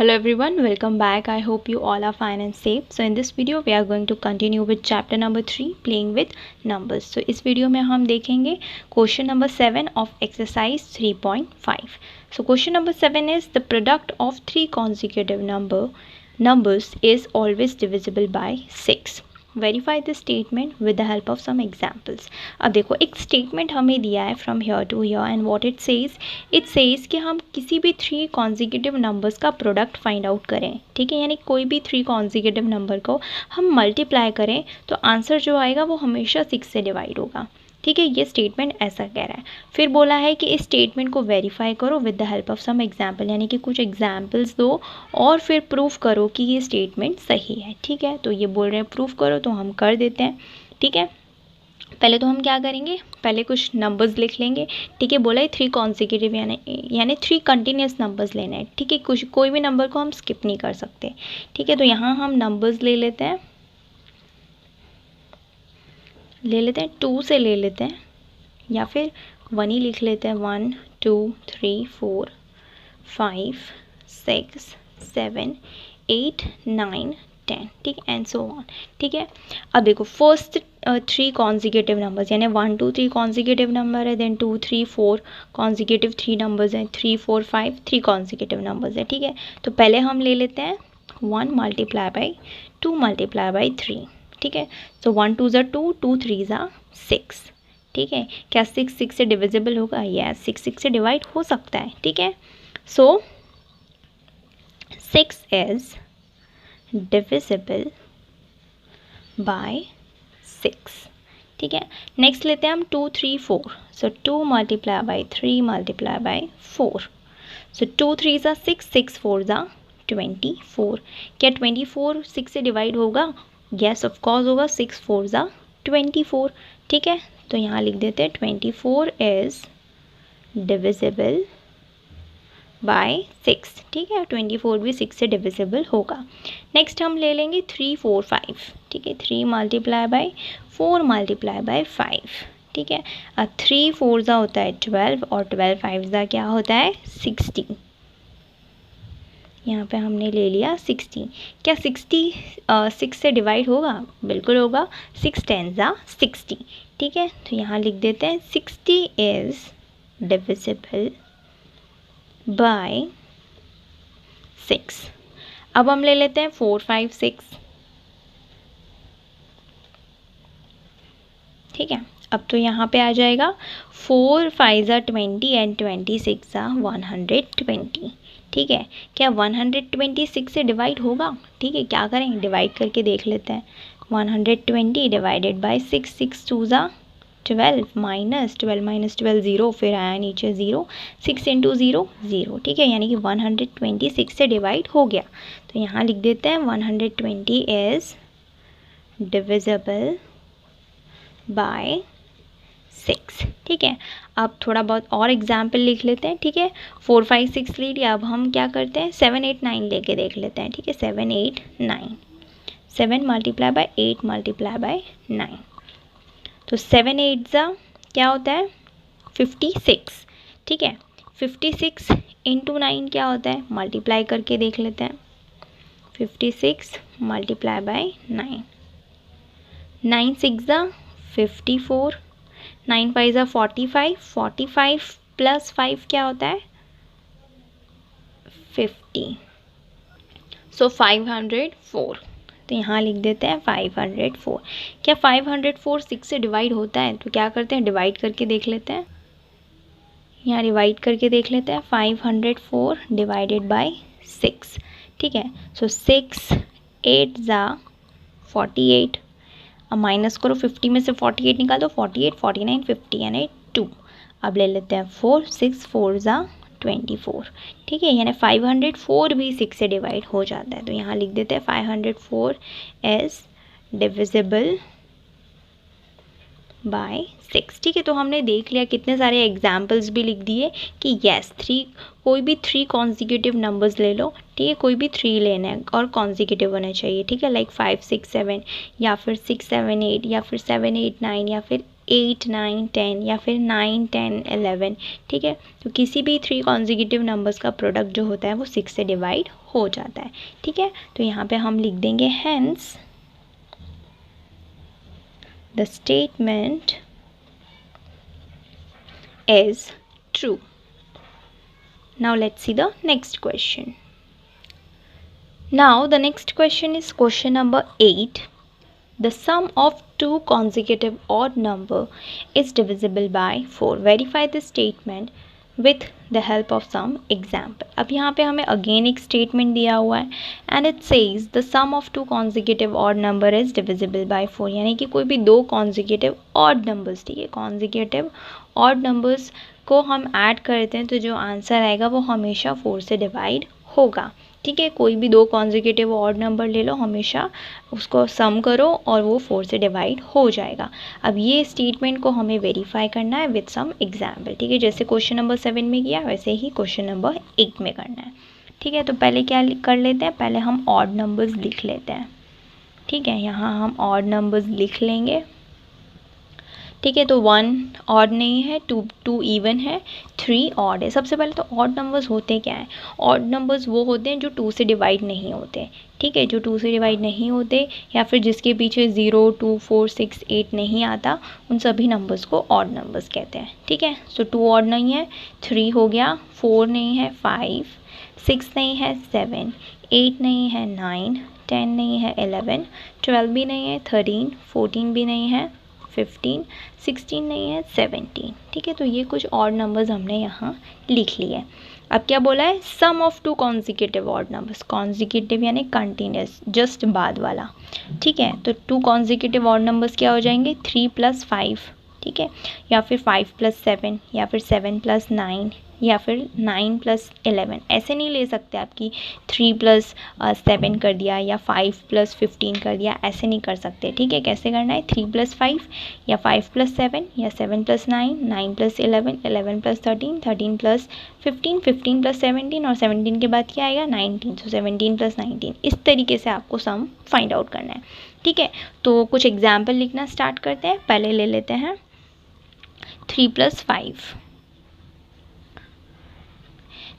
Hello everyone, welcome back. I hope you all are fine and safe. So in this video we are going to continue with chapter number 3, playing with numbers. So इस video में हम देखेंगे question number 7 of exercise 3.5. So question number 7 is the product of three consecutive numbers is always divisible by 6. Verify the statement with the help of some examples. अब देखो एक statement हमें दिया है from here to here and what it says कि हम किसी भी थ्री कॉन्जिक्यूटिव नंबर्स का प्रोडक्ट फाइंड आउट करें. ठीक है, यानी कोई भी थ्री कॉन्जिक्यूटिव नंबर को हम मल्टीप्लाई करें तो आंसर जो आएगा वो हमेशा 6 से डिवाइड होगा. ठीक है, ये स्टेटमेंट ऐसा कह रहा है. फिर बोला है कि इस स्टेटमेंट को वेरीफाई करो with the help of some example, यानी कि कुछ एग्जाम्पल्स दो और फिर प्रूफ करो कि ये स्टेटमेंट सही है. ठीक है, तो ये बोल रहे हैं प्रूफ करो, तो हम कर देते हैं. ठीक है, पहले तो हम क्या करेंगे, पहले कुछ नंबर्स लिख लेंगे. ठीक है, बोला है थ्री कॉन्जिक्यूटिव यानी थ्री कंटिन्यूस नंबर्स लेना है. ठीक है, कुछ कोई भी नंबर को हम स्किप नहीं कर सकते. ठीक है, तो यहाँ हम नंबर्स ले लेते हैं 2 से ले लेते हैं, या फिर 1 ही लिख लेते हैं. 1 2 3 4 5 6 7 8 9 10. ठीक है, एंड सो ऑन. ठीक है, अब देखो फर्स्ट थ्री कॉन्जिक्यूटिव नंबर्स यानी 1 2 3 कॉन्जिक्यूटिव नंबर है, देन 2 3 4 कॉन्जिक्यूटिव 3 नंबर्स हैं, 3 4 5 3 कॉन्जिक्यूटिव नंबर्स है. ठीक है, तो पहले हम ले लेते हैं 1 मल्टीप्लाई बाई 2 मल्टीप्लाई बाई 3. ठीक है, तो 1 2 ज़ा 2 2 3 ज़ा 6. ठीक है, क्या 6 से डिविजिबल होगा? यस, 6 से डिवाइड हो सकता है. ठीक है, सो 6 इज डिविजिबल बाय 6. ठीक है, नेक्स्ट लेते हैं हम 2 3 4. सो 2 मल्टीप्लाई बाई 3 मल्टीप्लाई बाई 4. सो 2 3 ज़ा 6 6 4 ज़ा 24. क्या 24 6 से डिवाइड होगा? यस ऑफ कोर्स होगा. 6 4 ज़ा 24. ठीक है, तो यहाँ लिख देते हैं 24 इज डिविजिबल बाय 6. ठीक है, 24 भी 6 से डिविजिबल होगा. नेक्स्ट हम ले लेंगे 3 4 5. ठीक है, 3 मल्टीप्लाई बाय 4 मल्टीप्लाई बाय 5. ठीक है, अब 3 4 ज़ा होता है 12 और 12 5 ज़ा क्या होता है 60. यहाँ पे हमने ले लिया 60. क्या 60 6 से डिवाइड होगा? बिल्कुल होगा. 6 10 ज़ा 60. ठीक है, तो यहाँ लिख देते हैं 60 इज़ डिविजिबल बाय 6. अब हम ले लेते हैं 4 5 6. ठीक है, अब तो यहाँ पे आ जाएगा 4 5 ज़ा 20 एंड 26 ज़ा 120. ठीक है, क्या 126 से डिवाइड होगा? ठीक है, क्या करें, डिवाइड करके देख लेते हैं. 120 डिवाइडेड बाय 6 6 2 ज़ा 12 माइनस 12 ज़ीरो, फिर आया नीचे ज़ीरो. 6 into zero 0. ठीक है, यानी कि 126 से डिवाइड हो गया. तो यहाँ लिख देते हैं 120 इज़ डिविजिबल बाय 6. ठीक है, अब थोड़ा बहुत और एग्जाम्पल लिख लेते हैं. ठीक है, 4 5 6 ले लिया. अब हम क्या करते हैं 7 8 9 लेके देख लेते हैं. ठीक है, 7 8 9. 7 मल्टीप्लाई बाय 8 मल्टीप्लाई बाय 9. तो 7 8 ज़ा क्या होता है 56. ठीक है, 56 इंटू 9 क्या होता है, मल्टीप्लाई करके देख लेते हैं. 56 मल्टीप्लाई बाय 9. 9 6 ज़ा 54. 9 5 ज़ा 45. 45 प्लस 5 क्या होता है 50. सो 504. तो यहाँ लिख देते हैं 504. क्या 504 6 से डिवाइड होता है? तो क्या करते हैं, डिवाइड करके देख लेते हैं. यहाँ डिवाइड करके देख लेते हैं 504 डिवाइडेड बाय 6. ठीक है, सो 6 8 ज़ा 48. अब माइनस करो 50 में से 48 निकाल दो. 48 49 50 यानी 2. अब ले लेते हैं 4 6 4 ज़ा 24. ठीक है, यानी 504 भी 6 से डिवाइड हो जाता है. तो यहाँ लिख देते हैं 504 इज़ डिविजिबल बाय 6. ठीक है, तो हमने देख लिया, कितने सारे एग्जाम्पल्स भी लिख दिए कि यस कोई भी थ्री कॉन्जिक्यूटिव नंबर्स ले लो. ठीक है, कोई भी 3 लेना है और कॉन्जिक्यूटिव होना चाहिए. ठीक है, लाइक 5 6 7 या फिर 6 7 8 या फिर 7 8 9 या फिर 8, 9, 10 या फिर 9, 10, 11, ठीक है। तो किसी भी 3 कॉन्जिक्यूटिव नंबर्स का प्रोडक्ट जो होता है वो 6 से डिवाइड हो जाता है, ठीक है। तो यहाँ पे हम लिख देंगे hence the statement is true. Now let's see the next question. Now the next question is question number 8. The sum of two consecutive odd number is divisible by 4. Verify this statement with the help of some example. अब यहाँ पे हमें again एक statement दिया हुआ है and it says the sum of two consecutive odd number is divisible by 4. यानी कि कोई भी दो consecutive odd numbers, ठीक है, consecutive odd numbers को हम ऐड करते हैं तो जो आंसर आएगा वो हमेशा 4 से डिवाइड होगा, ठीक है। कोई भी दो कॉन्जिक्यूटिव ऑड नंबर ले लो, हमेशा उसको सम करो और वो 4 से डिवाइड हो जाएगा। अब ये स्टेटमेंट को हमें वेरीफाई करना है विद सम एग्जाम्पल, ठीक है। जैसे क्वेश्चन नंबर 7 में किया वैसे ही क्वेश्चन नंबर 8 में करना है, ठीक है। तो पहले क्या कर लेते हैं, पहले हम ऑड नंबर्स लिख लेते हैं, ठीक है। यहाँ हम ऑड नंबर्स लिख लेंगे, ठीक है। तो 1 ऑड नहीं है, 2 इवन है, 3 ऑड है। सबसे पहले तो ऑड नंबर्स होते क्या हैं, ऑड नंबर्स वो होते हैं जो 2 से डिवाइड नहीं होते, ठीक है। जो 2 से डिवाइड नहीं होते या फिर जिसके पीछे 0, 2, 4, 6, 8 नहीं आता, उन सभी नंबर्स को ऑड नंबर्स कहते हैं, ठीक है। सो 2 ऑड नहीं है, 3 हो गया, 4 नहीं है, 5, 6 नहीं है, 7, 8 नहीं है, 9, 10 नहीं है, 11, 12 भी नहीं है, 13, 14 भी नहीं है, 15, 16 नहीं है, 17, ठीक है। तो ये कुछ ऑड नंबर्स हमने यहाँ लिख लिए। अब क्या बोला है, sum of two consecutive odd numbers, consecutive यानी कंटिन्यूस, जस्ट बाद वाला, ठीक है। तो 2 कॉन्जिक्यूटिव ऑड नंबर्स क्या हो जाएंगे, 3 + 5, ठीक है, या फिर 5 + 7, या फिर 7 + 9, या फिर 9 + 11। ऐसे नहीं ले सकते आपकी 3 + 7 कर दिया या 5 + 15 कर दिया, ऐसे नहीं कर सकते, ठीक है। कैसे करना है, 3 + 5 या 5 + 7 या 7 + 9, 9 + 11, 11 + 13, 13 + 15, 15 + 17 और 17 के बाद क्या आएगा, 19। तो 17 + 19, इस तरीके से आपको सम फाइंड आउट करना है, ठीक है। तो कुछ एग्जाम्पल लिखना स्टार्ट करते हैं। पहले ले लेते हैं 3 + 5।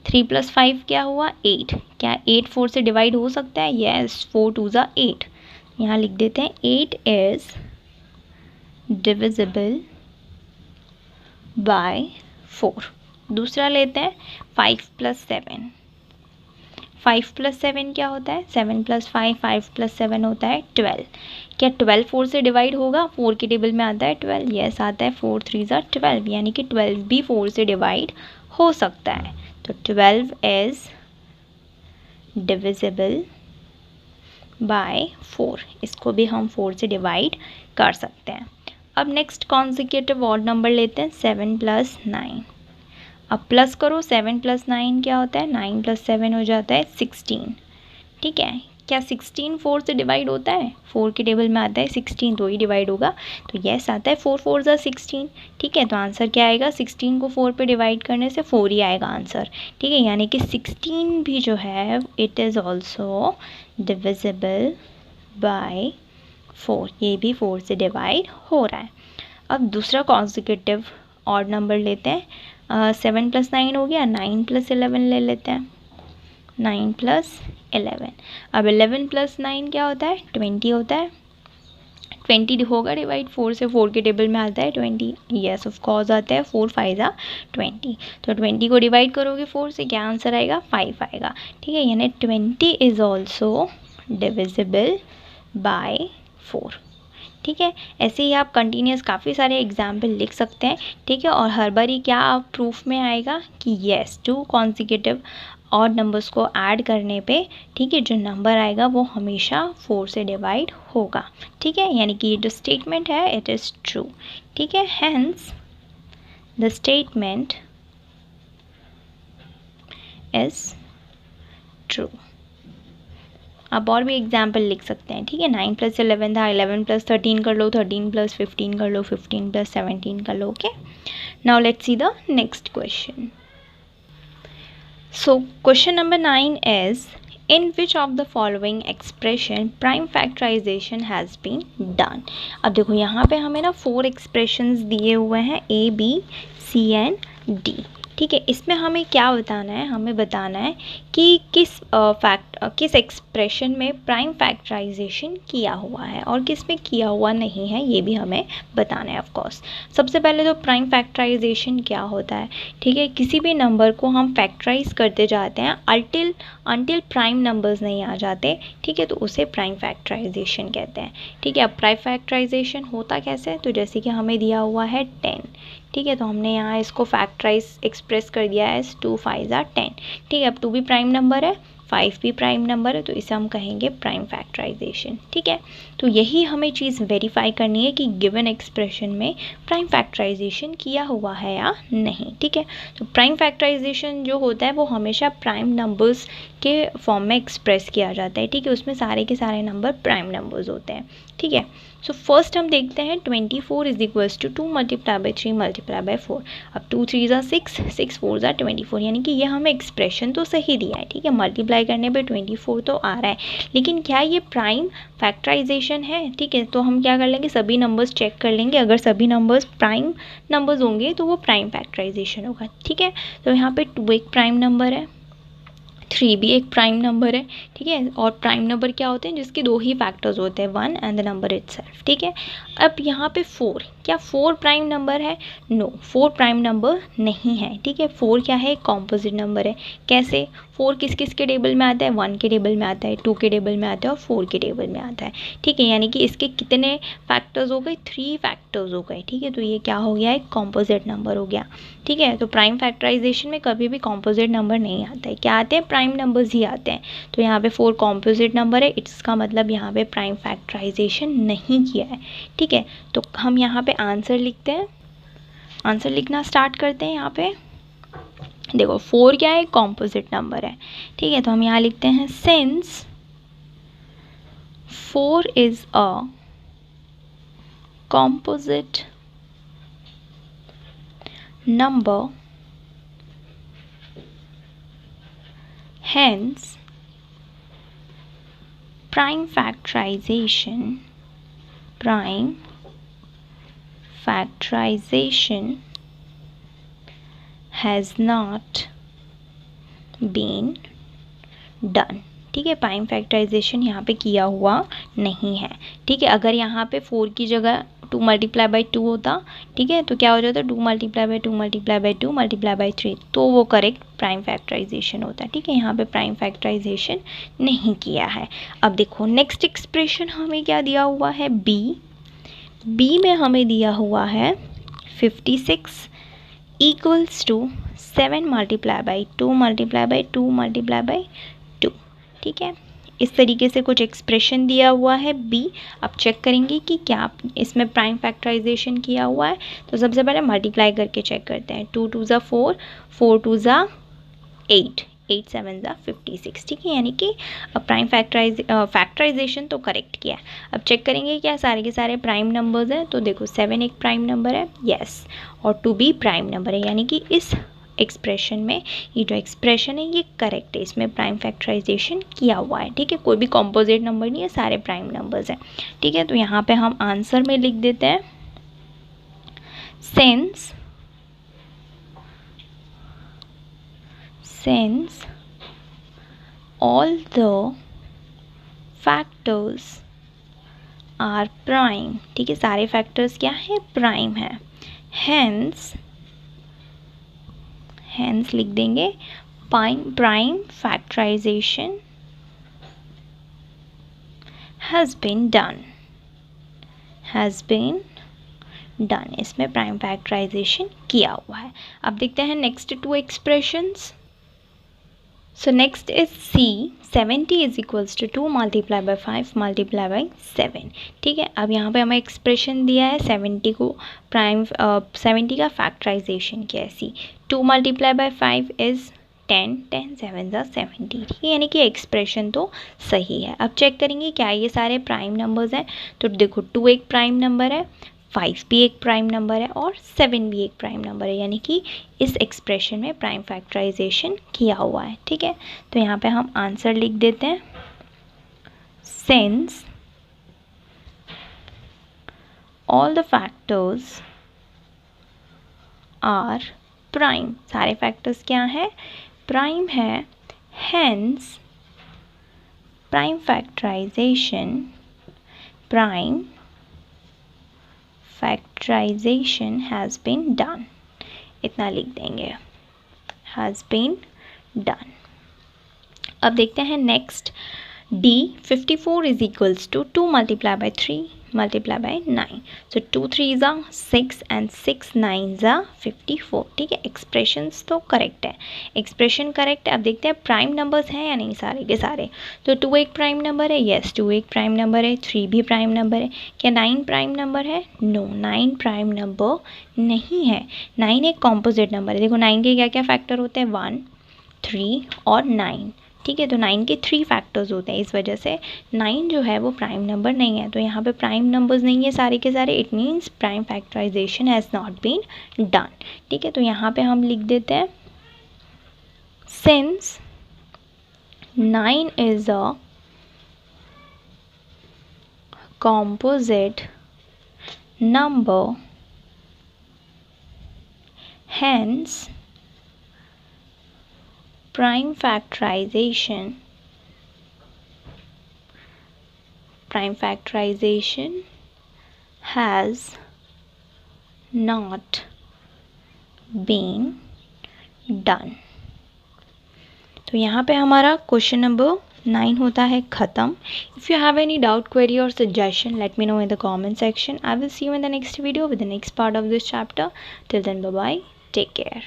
3 + 5 क्या हुआ, 8। क्या 8 4 से डिवाइड हो सकता है, यस, 4 2 ज़ा 8। यहाँ लिख देते हैं 8 इज़ डिविजिबल बाय 4। दूसरा लेते हैं 5 + 7। 5 + 7 क्या होता है, 7 + 5, 5 + 7 होता है 12। क्या 12 4 से डिवाइड होगा, 4 के टेबल में आता है 12, यस आता है, 4 3 ज़ा 12, यानी कि 12 भी 4 से डिवाइड हो सकता है। तो 12 इज़ डिविजिबल बाय 4, इसको भी हम 4 से डिवाइड कर सकते हैं। अब नेक्स्ट कॉन्जिक्यूटिव ऑड नंबर लेते हैं 7 + 9। अब प्लस करो, 7 + 9 क्या होता है, 9 + 7 हो जाता है 16, ठीक है। क्या 16 4 से डिवाइड होता है, 4 के टेबल में आता है 16, तो ही डिवाइड होगा, तो यस आता है, 4 4 ज़ा 16, ठीक है। तो आंसर क्या आएगा, 16 को 4 पे डिवाइड करने से 4 ही आएगा आंसर, ठीक है। यानी कि 16 भी जो है it is also divisible by 4, ये भी 4 से डिवाइड हो रहा है। अब दूसरा कॉन्जिक्यूटिव ऑड नंबर लेते हैं, 7 + 9 हो गया, 9 + 11 ले लेते हैं, 9 + 11। अब 11 + 9 क्या होता है, 20 होता है। 20 होगा डिवाइड 4 से, 4 के टेबल में आता है 20, यस ऑफ कोर्स आता है, 4 5 ज़ा 20। तो 20 को डिवाइड करोगे 4 से, क्या आंसर आएगा, 5 आएगा, ठीक है। यानी 20 इज़ ऑल्सो डिविजिबल बाय 4, ठीक है। ऐसे ही आप कंटिन्यूस काफ़ी सारे एग्जाम्पल लिख सकते हैं, ठीक है। और हर बारी क्या आप प्रूफ में आएगा कि येस 2 कॉन्जिक्यूटिव ऑड नंबर्स को ऐड करने पे, ठीक है, जो नंबर आएगा वो हमेशा 4 से डिवाइड होगा, ठीक है। यानी कि ये जो स्टेटमेंट है इट इज़ ट्रू, ठीक है। Hence the statement is true. आप और भी एग्जाम्पल लिख सकते हैं, ठीक है। 9 + 11 था, 11 + 13 कर लो, 13 + 15 कर लो, 15 + 17 कर लो, okay. Now let's see the next question. So question number 9 is in which of the following expression prime factorisation has been done. अब देखो यहाँ पे हमें ना 4 एक्सप्रेशंस दिए हुए हैं A, B, C and D। ठीक है, इसमें हमें क्या बताना है, हमें बताना है कि किस एक्सप्रेशन में प्राइम फैक्टराइजेशन किया हुआ है और किस में किया हुआ नहीं है, ये भी हमें बताना है। ऑफ कोर्स सबसे पहले तो प्राइम फैक्टराइजेशन क्या होता है। ठीक है, किसी भी नंबर को हम फैक्टराइज करते जाते हैं अंटिल प्राइम नंबर्स नहीं आ जाते। ठीक है, तो उसे प्राइम फैक्टराइजेशन कहते हैं। ठीक है, अब प्राइम फैक्टराइजेशन होता कैसे, तो जैसे कि हमें दिया हुआ है 10। ठीक है, तो हमने यहाँ इसको फैक्टराइज एक्सप्रेस कर दिया है 2 5 10। ठीक है, अब 2 भी प्राइम नंबर है, 5 भी प्राइम नंबर है, तो इसे हम कहेंगे प्राइम फैक्टराइजेशन। ठीक है, तो यही हमें चीज़ वेरीफाई करनी है कि गिवन एक्सप्रेशन में प्राइम फैक्टराइजेशन किया हुआ है या नहीं। ठीक है, तो प्राइम फैक्टराइजेशन जो होता है वो हमेशा प्राइम नंबर्स के फॉर्म में एक्सप्रेस किया जाता है। ठीक है, उसमें सारे के सारे नंबर प्राइम नंबर्स होते हैं। ठीक है, सो फर्स्ट हम देखते हैं 24 is equals to 2 multiply by 3 multiply by 4। अब 2 3 ज़ा 6, 6 4 ज़ा 24, यानी कि ये हमें एक्सप्रेशन तो सही दिया है। ठीक है, मल्टीप्लाई करने पे 24 तो आ रहा है, लेकिन क्या ये प्राइम फैक्टराइजेशन है। ठीक है, तो हम क्या कर लेंगे, सभी नंबर्स चेक कर लेंगे, अगर सभी नंबर्स प्राइम नंबर्स होंगे तो वो प्राइम फैक्टराइजेशन होगा। ठीक है, तो यहाँ पे 2 एक प्राइम नंबर है, 3 भी एक प्राइम नंबर है। ठीक है, और प्राइम नंबर क्या होते हैं, जिसके 2 ही फैक्टर्स होते हैं, 1 एंड द नंबर इटसेल्फ। ठीक है, अब यहाँ पे 4, क्या 4 प्राइम नंबर है? नो, 4 प्राइम नंबर नहीं है। ठीक है, 4 क्या है, एक कॉम्पोजिट नंबर है। कैसे? 4 किस किस के टेबल में आता है, 1 के टेबल में आता है, 2 के टेबल में आता है और 4 के टेबल में आता है। ठीक है, यानी कि इसके कितने फैक्टर्स हो गए, 3 फैक्टर्स हो गए। ठीक है, तो ये क्या हो गया, एक कॉम्पोजिट नंबर हो गया। ठीक है, तो प्राइम फैक्टराइजेशन में कभी भी कॉम्पोजिट नंबर नहीं आता है, क्या आते हैं, प्राइम नंबर्स ही आते हैं। तो यहाँ पे 4 कॉम्पोजिट नंबर है, इसका मतलब यहाँ पे प्राइम फैक्टराइजेशन नहीं किया है। ठीक है, तो हम यहाँ पे आंसर लिखते हैं, आंसर लिखना स्टार्ट करते हैं। यहाँ पे देखो 4 क्या है, कॉम्पोजिट नंबर है। ठीक है, तो हम यहाँ लिखते हैं since 4 is a composite number, hence prime factorization has not been done। ठीक है, प्राइम फैक्टराइजेशन यहाँ पे किया हुआ नहीं है। ठीक है, अगर यहाँ पे 4 की जगह 2 मल्टीप्लाई बाई 2 होता, ठीक है, तो क्या हो जाता, 2 multiply by 2 multiply by 2 multiply by 3, तो वो करेक्ट प्राइम फैक्टराइजेशन होता है। ठीक है, यहाँ पे प्राइम फैक्टराइजेशन नहीं किया है। अब देखो नेक्स्ट एक्सप्रेशन हमें क्या दिया हुआ है, बी में हमें दिया हुआ है 56 equals to 7 multiply by 2 multiply by 2 multiply by 2। ठीक है, इस तरीके से कुछ एक्सप्रेशन दिया हुआ है बी। अब चेक करेंगे कि क्या इसमें प्राइम फैक्टराइजेशन किया हुआ है। तो सबसे पहले मल्टीप्लाई करके चेक करते हैं, 2 2 ज़ा 4, 4 2 ज़ा 8, 8 7 ज़ा 56। ठीक है, यानी कि प्राइम फैक्टराइजेशन तो करेक्ट किया है। अब चेक करेंगे क्या सारे के सारे प्राइम नंबर्स हैं। तो देखो 7 एक प्राइम नंबर है, यस, और 2 भी प्राइम नंबर है, यानी कि इस एक्सप्रेशन में ये जो एक्सप्रेशन है ये करेक्ट है, इसमें प्राइम फैक्टराइजेशन किया हुआ है। ठीक है, कोई भी कॉम्पोजिट नंबर नहीं है, सारे प्राइम नंबर्स हैं। ठीक है, तो यहाँ पे हम आंसर में लिख देते हैं since all the factors are prime। ठीक है, सारे फैक्टर्स क्या है, प्राइम है, hence लिख देंगे prime factorization has been done। इसमें प्राइम फैक्टराइजेशन किया हुआ है। अब देखते हैं next 2 expressions. So next is C, 70 is equals to 2 multiply by 5 multiply by 7। ठीक है, अब यहाँ पे हमें एक्सप्रेशन दिया है 70 को प्राइम 70 का फैक्टराइजेशन किया है C। 2 मल्टीप्लाई बाई 5 इज़ 10, 10 7 ज़ा 70। ठीक है, यानी कि एक्सप्रेशन तो सही है। अब चेक करेंगे क्या ये सारे प्राइम नंबर्स हैं। तो देखो 2 एक प्राइम नंबर है, 5 भी एक प्राइम नंबर है और 7 भी एक प्राइम नंबर है, यानी कि इस एक्सप्रेशन में प्राइम फैक्टराइजेशन किया हुआ है। ठीक है, तो यहाँ पे हम आंसर लिख देते हैं, since all the factors are prime, सारे फैक्टर्स क्या हैं, प्राइम है, hence prime factorisation has been done, इतना लिख देंगे, हैज़ बीन डन। अब देखते हैं next, D 54 is equals to 2 multiply by 3 multiply by 9, so 2 3 ज़ा 6 एंड 6 9 ज़ा 54। ठीक है, एक्सप्रेशंस तो करेक्ट है, एक्सप्रेशन करेक्ट है। अब देखते हैं प्राइम नंबर्स हैं या नहीं सारे के सारे। तो 2 एक प्राइम नंबर है, येस 2 एक प्राइम नंबर है, 3 भी प्राइम नंबर है। क्या 9 प्राइम नंबर है, नो 9 प्राइम नंबर नहीं है, 9 एक कॉम्पोजिट नंबर है। देखो 9 के क्या क्या फैक्टर होते हैं, 1 3 और 9। ठीक है, तो 9 के 3 फैक्टर्स होते हैं, इस वजह से 9 जो है वो प्राइम नंबर नहीं है। तो यहाँ पे प्राइम नंबर्स नहीं है सारे के सारे, it means prime factorisation has not been done. ठीक है, तो यहाँ पे हम लिख देते हैं, since 9 is a composite number, hence prime factorization has not been done। तो यहाँ पे हमारा क्वेश्चन नंबर 9 होता है ख़त्म। If you have any doubt, query और suggestion, let me know in the comment section. I will see you in the next video with the next part of this chapter. Till then, bye bye, take care.